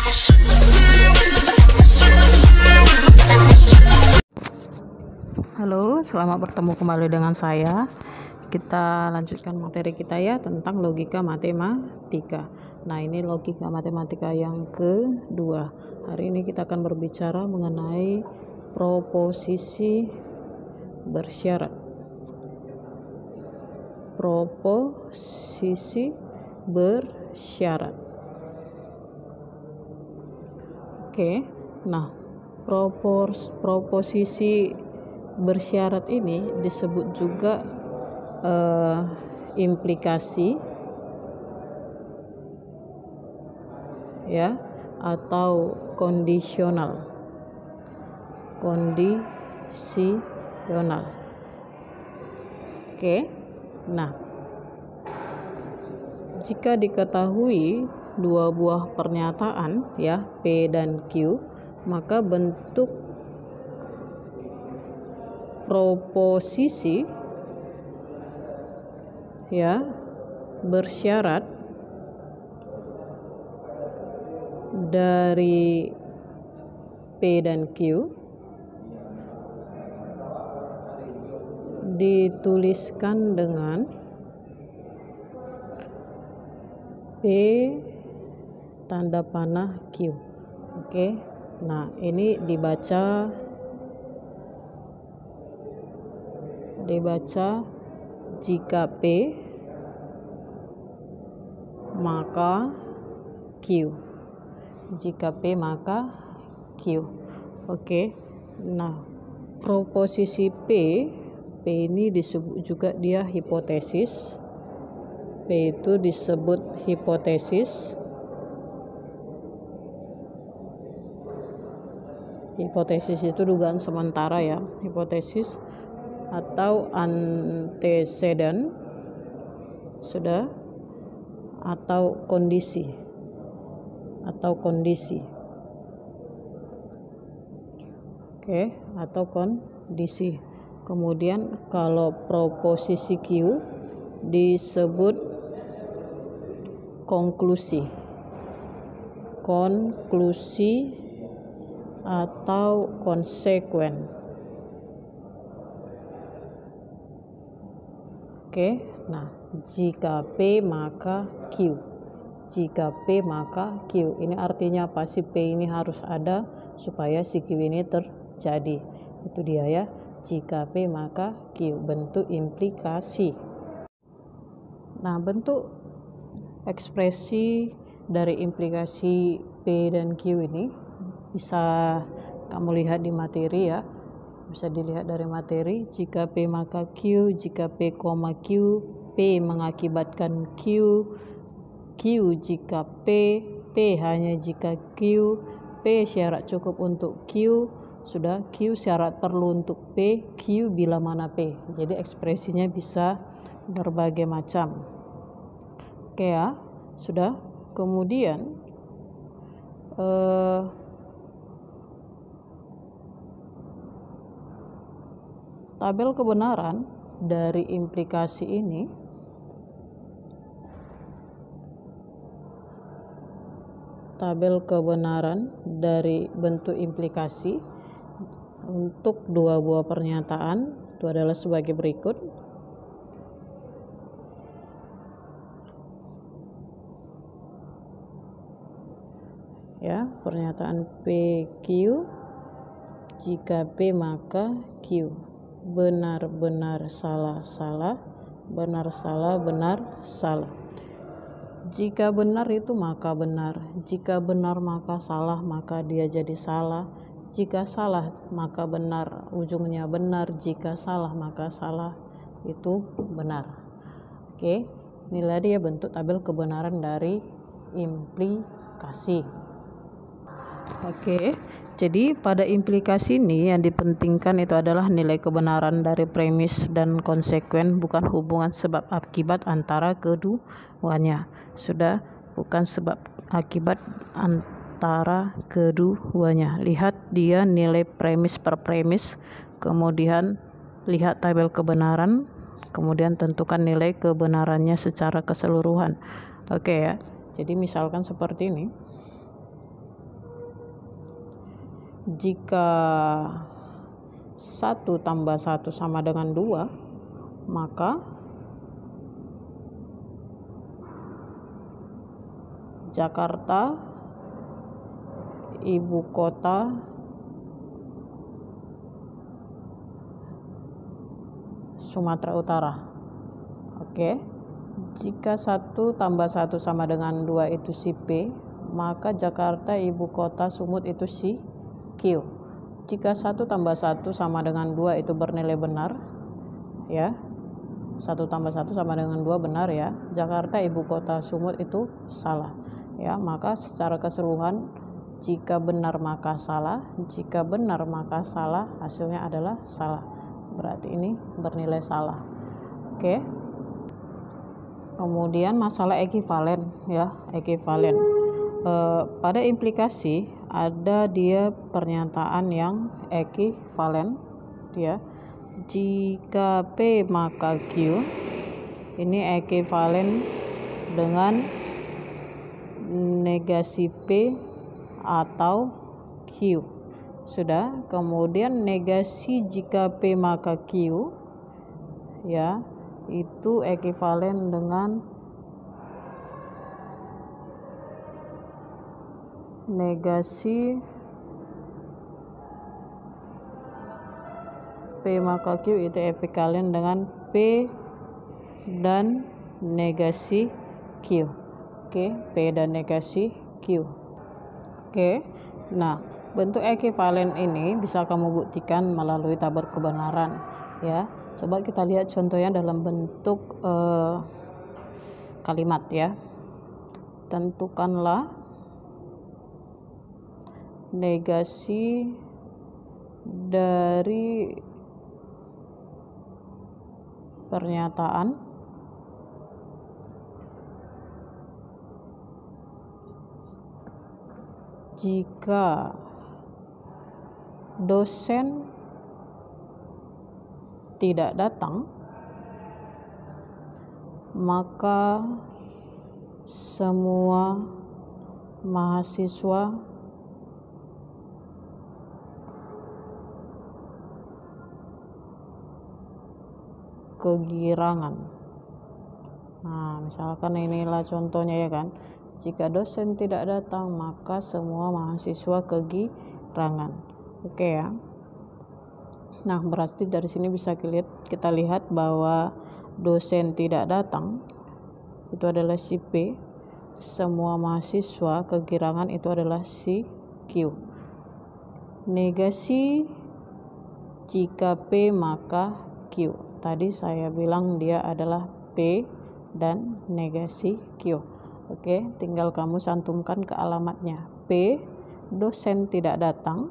Halo, selamat bertemu kembali dengan saya. Kita lanjutkan materi kita ya tentang logika matematika. Nah, ini logika matematika yang kedua. Hari ini kita akan berbicara mengenai proposisi bersyarat. Proposisi bersyarat. Oke. Nah, proposisi bersyarat ini disebut juga implikasi ya, atau kondisional. Oke. Nah, jika diketahui dua buah pernyataan ya, P dan Q, maka bentuk proposisi ya bersyarat dari P dan Q dituliskan dengan P tanda panah Q. Oke. Nah, ini dibaca jika P maka Q. Jika P maka Q. Oke. Nah, proposisi P ini disebut juga dia hipotesis. P itu disebut hipotesis. Hipotesis itu dugaan sementara ya, hipotesis atau antecedent sudah, atau kondisi oke, atau kondisi. Kemudian kalau proposisi Q disebut konklusi atau konsekuen. Oke. Nah, jika P maka Q. Jika P maka Q. Ini artinya apa? Si P ini harus ada supaya si Q ini terjadi. Itu dia ya. Jika P maka Q, bentuk implikasi. Nah, bentuk ekspresi dari implikasi P dan Q ini bisa kamu lihat di materi ya. Bisa dilihat dari materi. Jika P maka Q, jika P, Q, P mengakibatkan Q, Q jika P, P hanya jika Q, P syarat cukup untuk Q, sudah, Q syarat perlu untuk P, Q bila mana P. Jadi ekspresinya bisa berbagai macam. Oke ya, sudah. Kemudian tabel kebenaran dari implikasi ini tabel kebenaran dari bentuk implikasi untuk dua buah pernyataan itu adalah sebagai berikut. Ya, pernyataan PQ, jika P maka Q. Benar, benar, salah, salah, benar, salah, benar, salah. Jika benar itu maka benar, jika benar maka salah, maka dia jadi salah. Jika salah maka benar, ujungnya benar. Jika salah maka salah, itu benar. Oke, inilah dia bentuk tabel kebenaran dari implikasi. Oke, jadi pada implikasi ini yang dipentingkan itu adalah nilai kebenaran dari premis dan konsekuen, bukan hubungan sebab akibat antara keduanya. Sudah, bukan sebab akibat antara keduanya. Lihat dia nilai premis per premis, kemudian lihat tabel kebenaran, kemudian tentukan nilai kebenarannya secara keseluruhan. Oke ya, jadi misalkan seperti ini. Jika 1 tambah 1 sama dengan 2, maka Jakarta ibu kota Sumatera Utara. Oke. Jika 1 tambah 1 sama dengan 2 itu si P, maka Jakarta ibu kota Sumut itu si Q. Jika 1 tambah 1 sama dengan 2 itu bernilai benar, ya. 1 tambah 1 sama dengan 2 benar, ya. Jakarta ibu kota Sumut itu salah, ya. Maka secara keseluruhan, jika benar maka salah, jika benar maka salah, hasilnya adalah salah. Berarti ini bernilai salah. Oke. Kemudian masalah ekivalen, ya. Ekivalen. Pada implikasi ada dia pernyataan yang ekivalen, ya. Jika P maka Q, ini ekivalen dengan negasi P atau Q. Sudah. Kemudian negasi jika P maka Q, ya, itu ekivalen dengan negasi P maka Q itu ekivalen dengan P dan negasi Q. Oke, P dan negasi Q. Oke. Nah, bentuk ekivalen ini bisa kamu buktikan melalui tabel kebenaran, ya. Coba kita lihat contohnya dalam bentuk kalimat, ya. Tentukanlah negasi dari pernyataan jika dosen tidak datang, maka semua mahasiswa kegirangan. Nah, misalkan inilah contohnya, ya kan. Jika dosen tidak datang, maka semua mahasiswa kegirangan. Oke, ya. Nah, berarti dari sini bisa kita lihat bahwa dosen tidak datang itu adalah si P, semua mahasiswa kegirangan itu adalah si Q. Negasi jika P maka Q. Tadi saya bilang dia adalah P dan negasi Q. Oke, tinggal kamu cantumkan ke alamatnya. P, dosen tidak datang.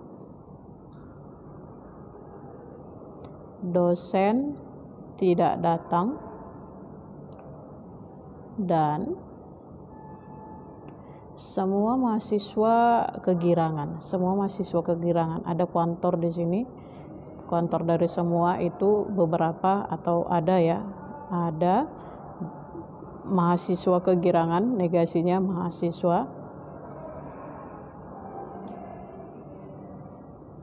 Dosen tidak datang dan semua mahasiswa kegirangan. Semua mahasiswa kegirangan. Ada kuantor di sini. Kuantor dari semua itu beberapa atau ada, ya. Ada mahasiswa kegirangan, negasinya mahasiswa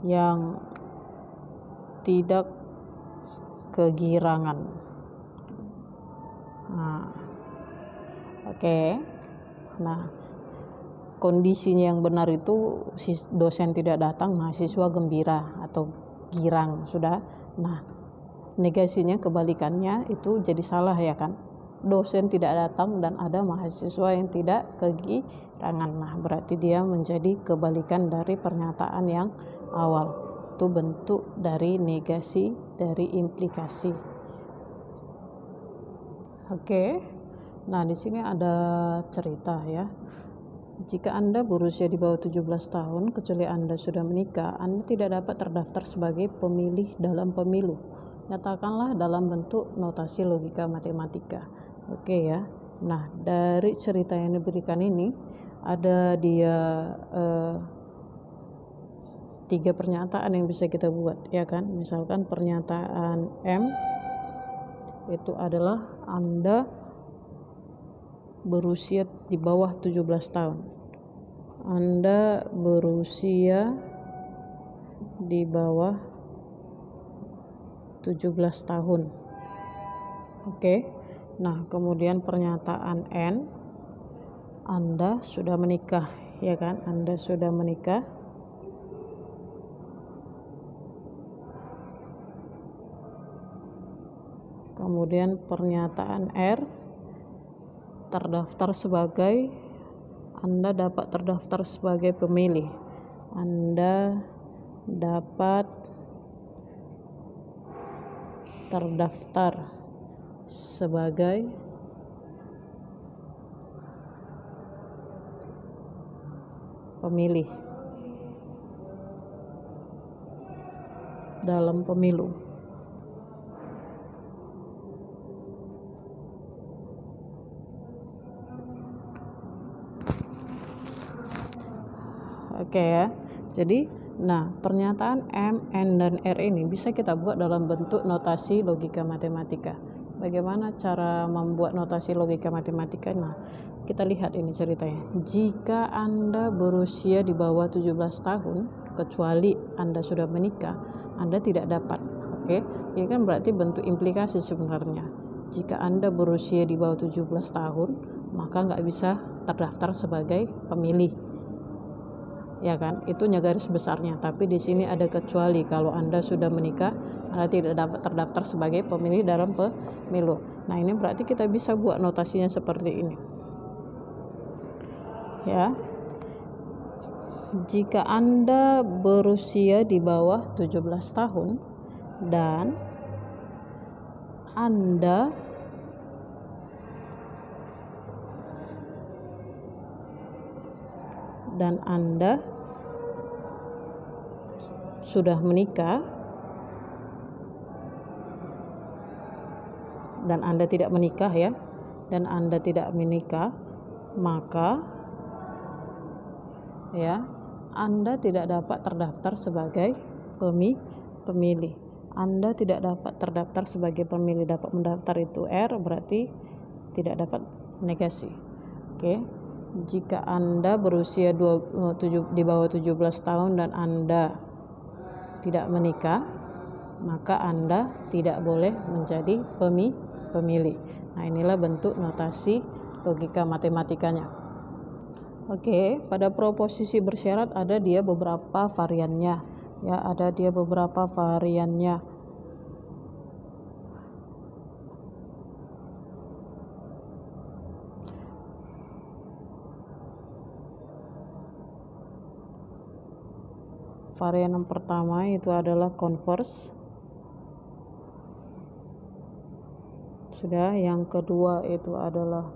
yang tidak kegirangan. Nah, oke. Nah, kondisinya yang benar itu si dosen tidak datang, mahasiswa gembira atau girang, sudah. Nah, negasinya kebalikannya itu jadi salah, ya kan. Dosen tidak datang dan ada mahasiswa yang tidak kegirangan. Nah, berarti dia menjadi kebalikan dari pernyataan yang awal. Itu bentuk dari negasi dari implikasi. Oke. Nah, di sini ada cerita, ya. Jika Anda berusia di bawah 17 tahun, kecuali Anda sudah menikah, Anda tidak dapat terdaftar sebagai pemilih dalam pemilu. Nyatakanlah dalam bentuk notasi logika matematika. Oke, ya. Nah, dari cerita yang diberikan ini ada dia 3 pernyataan yang bisa kita buat, ya kan. Misalkan pernyataan M itu adalah Anda berusia di bawah 17 tahun. Anda berusia di bawah 17 tahun. Oke. Nah, kemudian pernyataan N, Anda sudah menikah, ya kan? Anda sudah menikah. Kemudian pernyataan R, terdaftar sebagai, Anda dapat terdaftar sebagai pemilih. Anda dapat terdaftar sebagai pemilih dalam pemilu. Oke ya. Jadi, nah, pernyataan M, N, dan R ini bisa kita buat dalam bentuk notasi logika matematika. Bagaimana cara membuat notasi logika matematika? Nah, kita lihat ini ceritanya. Jika Anda berusia di bawah 17 tahun, kecuali Anda sudah menikah, Anda tidak dapat. Oke, ini kan berarti bentuk implikasi sebenarnya. Jika Anda berusia di bawah 17 tahun, maka nggak bisa terdaftar sebagai pemilih. Ya kan, itunya garis besarnya. Tapi di sini ada kecuali, kalau Anda sudah menikah, Anda tidak dapat terdaftar sebagai pemilih dalam pemilu. Nah, ini berarti kita bisa buat notasinya seperti ini. Ya. Jika Anda berusia di bawah 17 tahun dan Anda sudah menikah dan Anda tidak menikah ya, dan Anda tidak menikah, maka ya, Anda tidak dapat terdaftar sebagai pemilih. Anda tidak dapat terdaftar sebagai pemilih. Dapat mendaftar itu R, berarti tidak dapat negasi. Oke. Jika Anda berusia di bawah 17 tahun dan Anda tidak menikah, maka Anda tidak boleh menjadi pemilih. Nah, inilah bentuk notasi logika matematikanya. Oke, pada proposisi bersyarat ada dia beberapa variannya. Ya, ada dia beberapa variannya. Varian yang pertama itu adalah converse. Sudah, yang kedua itu adalah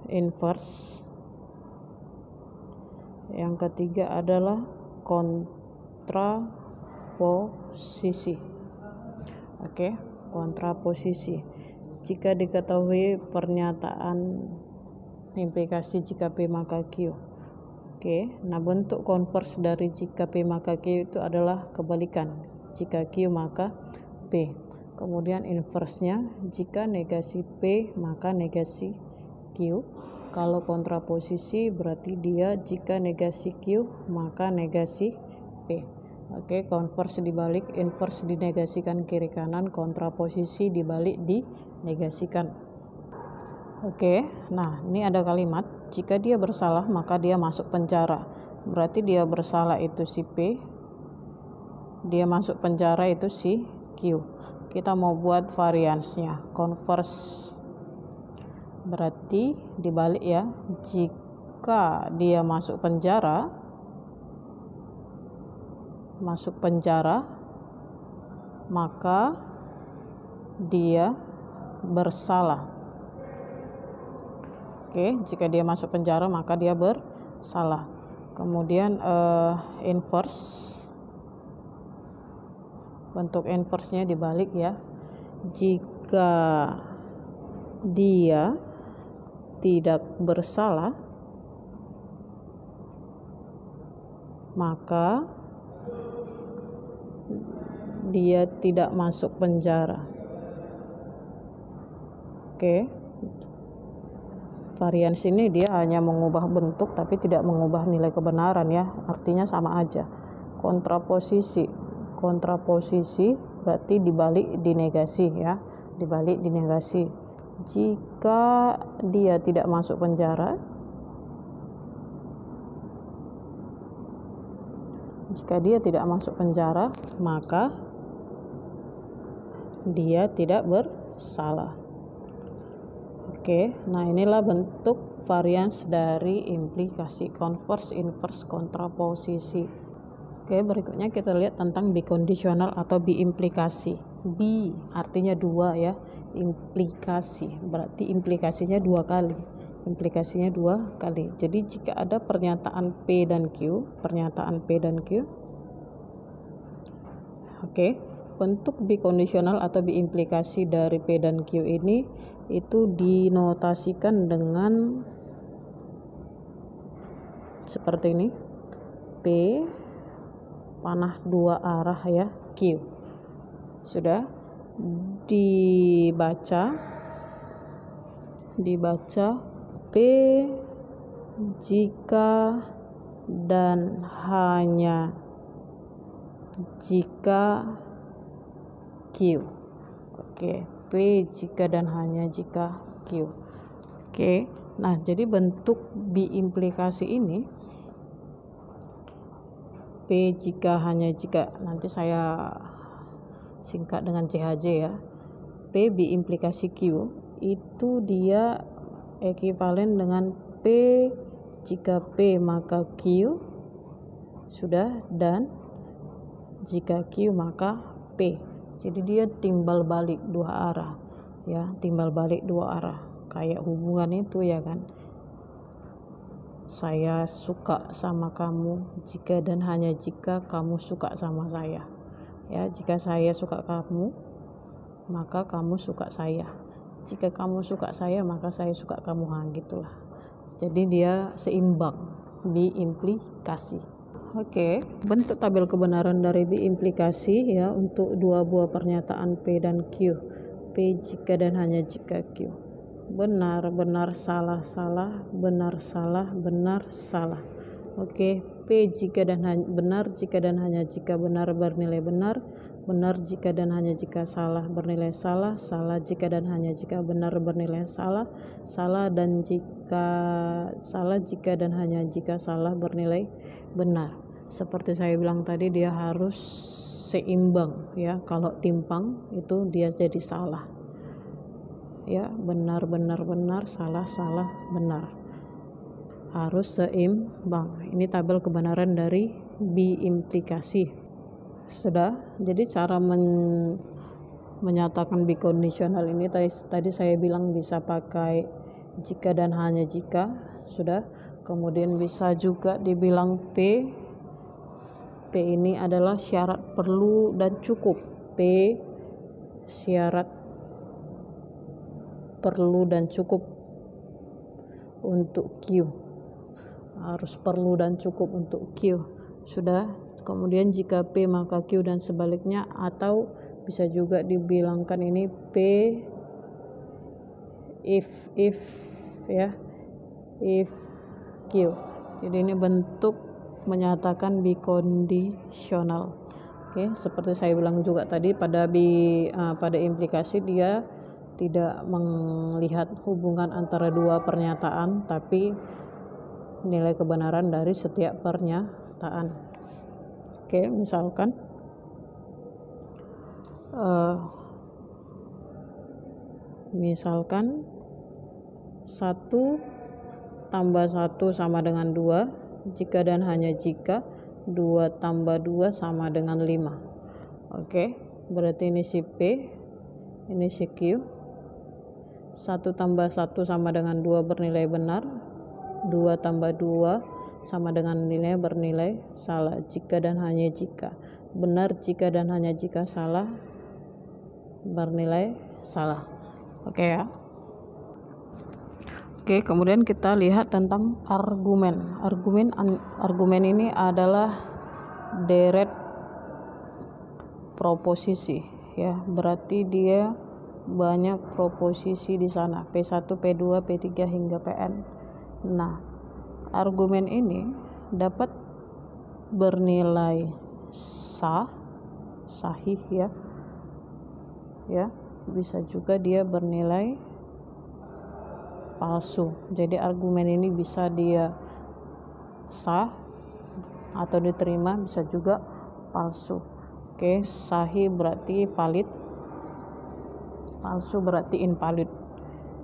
inverse. Yang ketiga adalah kontraposisi. Oke, kontraposisi. Jika diketahui pernyataan implikasi jika P maka Q. Oke, nah bentuk konverse dari jika P maka Q itu adalah kebalikan. Jika Q maka P. Kemudian inversenya, jika negasi P maka negasi Q. Kalau kontraposisi berarti dia jika negasi Q maka negasi P. Oke, konverse dibalik, inverse dinegasikan kiri kanan, kontraposisi dibalik dinegasikan. Oke, nah ini ada kalimat, jika dia bersalah maka dia masuk penjara. Berarti dia bersalah itu si P, dia masuk penjara itu si Q. Kita mau buat variansnya, converse. Berarti dibalik ya, jika dia masuk penjara, maka dia bersalah. Oke, jika dia masuk penjara maka dia bersalah. Kemudian inverse, bentuk inverse-nya dibalik ya. Jika dia tidak bersalah, maka dia tidak masuk penjara. Oke. Varians ini dia hanya mengubah bentuk tapi tidak mengubah nilai kebenaran ya, artinya sama aja. kontraposisi. Kontraposisi berarti dibalik dinegasi ya, dibalik dinegasi. Jika dia tidak masuk penjara, maka dia tidak bersalah. Oke, nah inilah bentuk varians dari implikasi, konvers, invers, kontraposisi. Oke, berikutnya kita lihat tentang bikondisional atau biimplikasi. Bi artinya dua ya, implikasi berarti implikasinya dua kali. Jadi jika ada pernyataan P dan Q, oke, bentuk bikondisional atau biimplikasi dari P dan Q ini itu dinotasikan dengan seperti ini. P panah dua arah ya, Q. Sudah dibaca P jika dan hanya jika Q. Oke, P jika dan hanya jika Q. Oke, nah jadi bentuk biimplikasi ini P jika hanya jika, nanti saya singkat dengan CHJ ya. P biimplikasi Q itu dia ekuivalen dengan P jika P maka Q, sudah, dan jika Q maka P. Jadi dia timbal balik dua arah ya, kayak hubungan itu ya kan. Saya suka sama kamu jika dan hanya jika kamu suka sama saya ya. Jika saya suka kamu maka kamu suka saya, jika kamu suka saya maka saya suka kamu, gitulah. Jadi dia seimbang, biimplikasi. Oke, bentuk tabel kebenaran dari biimplikasi ya untuk dua buah pernyataan P dan Q. P jika dan hanya jika Q. Benar, benar, salah, salah, benar, salah, benar, salah. Oke, P jika dan benar jika dan hanya jika benar bernilai benar, benar jika dan hanya jika salah bernilai salah, salah jika dan hanya jika benar bernilai salah, salah jika dan hanya jika salah bernilai benar. Seperti saya bilang tadi, dia harus seimbang ya. Kalau timpang itu dia jadi salah ya, benar, benar, benar, salah, salah, benar, harus seimbang. Ini tabel kebenaran dari biimplikasi. Sudah, jadi cara menyatakan bikondisional ini tadi saya bilang bisa pakai jika dan hanya jika, sudah. Kemudian bisa juga dibilang P ini adalah syarat perlu dan cukup. P syarat perlu dan cukup untuk Q, harus perlu dan cukup untuk Q, sudah. Kemudian jika P maka Q dan sebaliknya, atau bisa juga dibilangkan ini P if ya, if Q. Jadi ini bentuk menyatakan bikondisional. Oke, seperti saya bilang juga tadi pada implikasi dia tidak melihat hubungan antara dua pernyataan, tapi nilai kebenaran dari setiap pernyataan. Oke, misalkan misalkan 1 tambah 1 sama dengan 2 jika dan hanya jika 2 tambah 2 sama dengan 5. Oke, berarti ini si P, ini si Q. 1 tambah 1 sama dengan 2 bernilai benar, 2 tambah 2 sama dengan nilai bernilai salah jika dan hanya jika. Benar jika dan hanya jika, salah bernilai salah. Oke ya. Oke, kemudian kita lihat tentang argumen. Argumen ini adalah deret proposisi ya. Berarti dia banyak proposisi di sana, P1, P2, P3 hingga Pn. Nah, argumen ini dapat bernilai sahih ya, bisa juga dia bernilai palsu. Jadi argumen ini bisa dia sah atau diterima, bisa juga palsu. Oke, sahih berarti valid, palsu berarti invalid.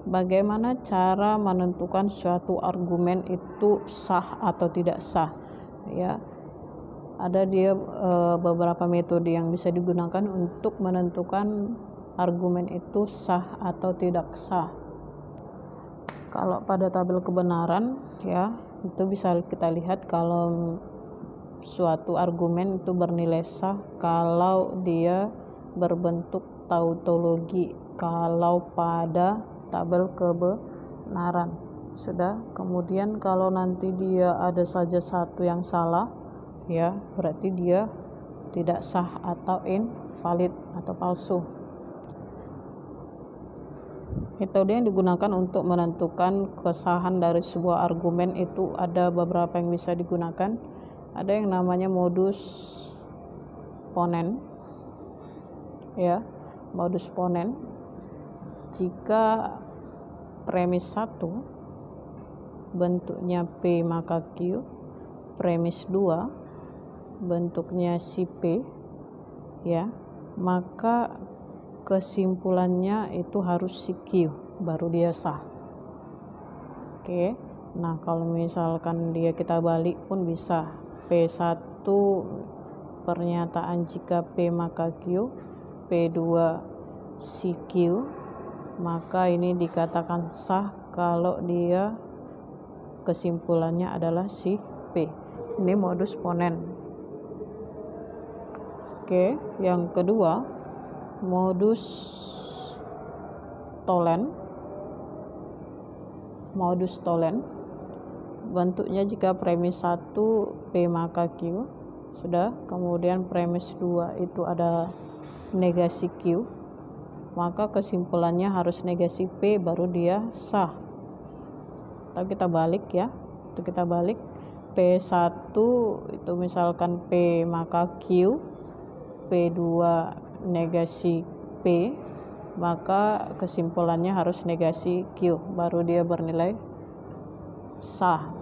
Bagaimana cara menentukan suatu argumen itu sah atau tidak sah? Ya, ada dia beberapa metode yang bisa digunakan untuk menentukan argumen itu sah atau tidak sah. Kalau pada tabel kebenaran ya, itu bisa kita lihat kalau suatu argumen itu bernilai sah kalau dia berbentuk tautologi, kalau pada tabel kebenaran. Sudah, kemudian kalau nanti dia ada saja satu yang salah ya, berarti dia tidak sah atau invalid atau palsu. Metode yang digunakan untuk menentukan kesahan dari sebuah argumen itu ada beberapa yang bisa digunakan. Ada yang namanya modus ponen ya, modus ponen. Jika premis 1 bentuknya P maka Q, premis 2 bentuknya si P ya, maka kesimpulannya itu harus si Q, baru dia sah. Oke, nah kalau misalkan kita balik pun bisa. P1 pernyataan jika P maka Q, P2 si Q, maka ini dikatakan sah kalau dia kesimpulannya adalah si P. Ini modus ponen. Oke, yang kedua modus tolen. Modus tolen bentuknya jika premis 1 P maka Q, sudah, kemudian premis 2 itu ada negasi Q, maka kesimpulannya harus negasi P baru dia sah. Atau kita balik ya, itu kita balik P1 itu misalkan P maka Q, P2 negasi P, maka kesimpulannya harus negasi Q baru dia bernilai sah.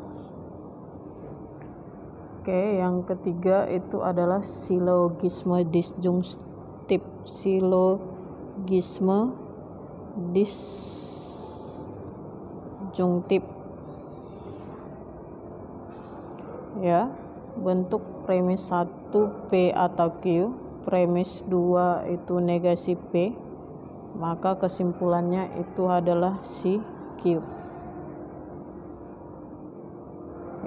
Oke, yang ketiga itu adalah silogisme disjungtif. Silogisme disjungtif ya, bentuk premis 1 P atau Q, premis 2 itu negasi P, maka kesimpulannya itu adalah si Q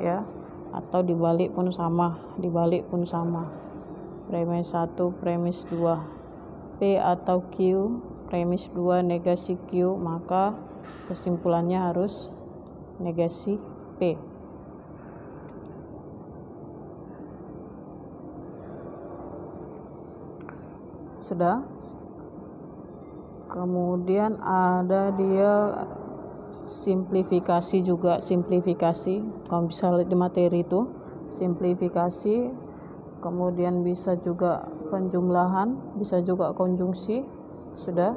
ya, atau dibalik pun sama, premis 1 premis 2 P atau Q, premis 2 negasi Q, maka kesimpulannya harus negasi P. Sudah, kemudian ada dia simplifikasi juga. Kalau bisa lihat di materi itu simplifikasi, kemudian bisa juga penjumlahan, bisa juga konjungsi. Sudah,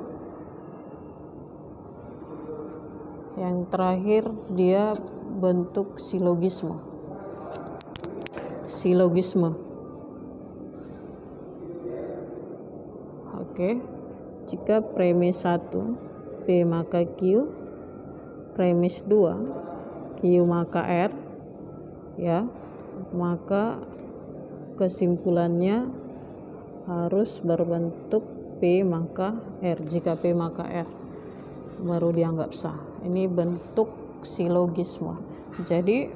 yang terakhir dia bentuk silogisme. Oke, jika premis 1 P maka Q, premis 2 Q maka R ya, maka kesimpulannya harus berbentuk P maka R. Jika P maka R baru dianggap sah. Ini bentuk silogisme. Jadi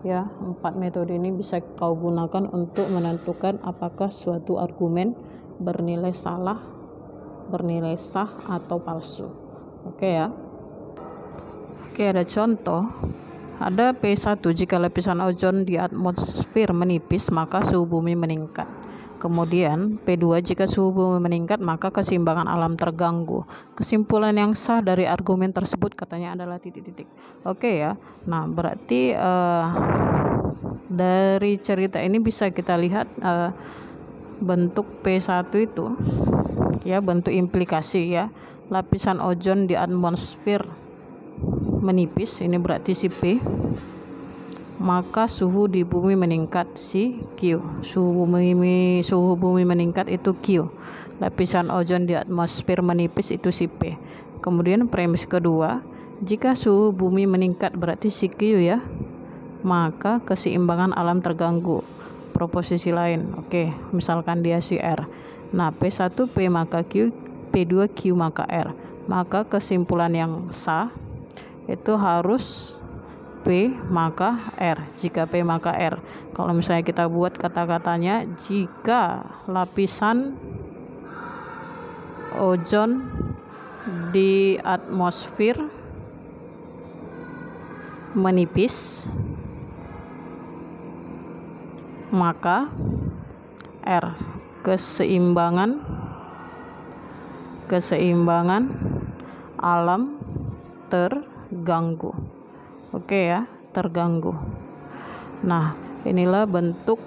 4 metode ini bisa kau gunakan untuk menentukan apakah suatu argumen bernilai salah, bernilai sah atau palsu. Oke ya. Oke, ada contoh. Ada P1, jika lapisan ozon di atmosfer menipis maka suhu bumi meningkat. Kemudian P2, jika suhu bumi meningkat maka keseimbangan alam terganggu. Kesimpulan yang sah dari argumen tersebut katanya adalah titik-titik. Oke ya. Nah, berarti dari cerita ini bisa kita lihat bentuk P1 itu ya, bentuk implikasi ya, lapisan ozon di atmosfer menipis, ini berarti si P, maka suhu di bumi meningkat, si Q. Suhu bumi meningkat itu Q, lapisan ozon di atmosfer menipis itu si P. Kemudian premis kedua, jika suhu bumi meningkat berarti si Q ya, maka keseimbangan alam terganggu. Proposisi lain, oke, misalkan dia si R. Nah, P1 P maka Q, P2 Q maka R. Maka kesimpulan yang sah itu harus P maka R. Jika P maka R. Kalau misalnya kita buat kata-katanya, jika lapisan ozon di atmosfer menipis, maka R, keseimbangan alam terganggu. Oke ya, terganggu. Nah, inilah bentuk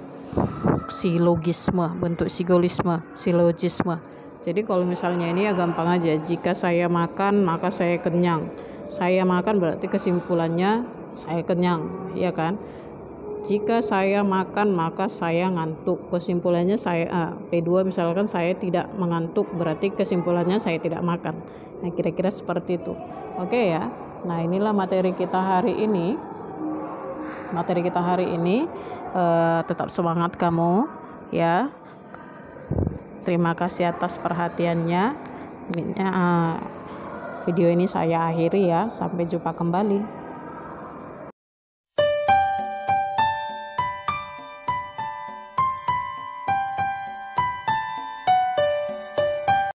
silogisme, bentuk silogisme. Jadi kalau misalnya ini ya gampang aja, jika saya makan maka saya kenyang. Saya makan berarti kesimpulannya saya kenyang, ya kan? Jika saya makan maka saya ngantuk, kesimpulannya saya P2 misalkan saya tidak mengantuk, berarti kesimpulannya saya tidak makan. Nah, kira-kira seperti itu. Oke ya. Nah, inilah materi kita hari ini. Tetap semangat kamu ya. Terima kasih atas perhatiannya. Video ini saya akhiri ya. Sampai jumpa kembali.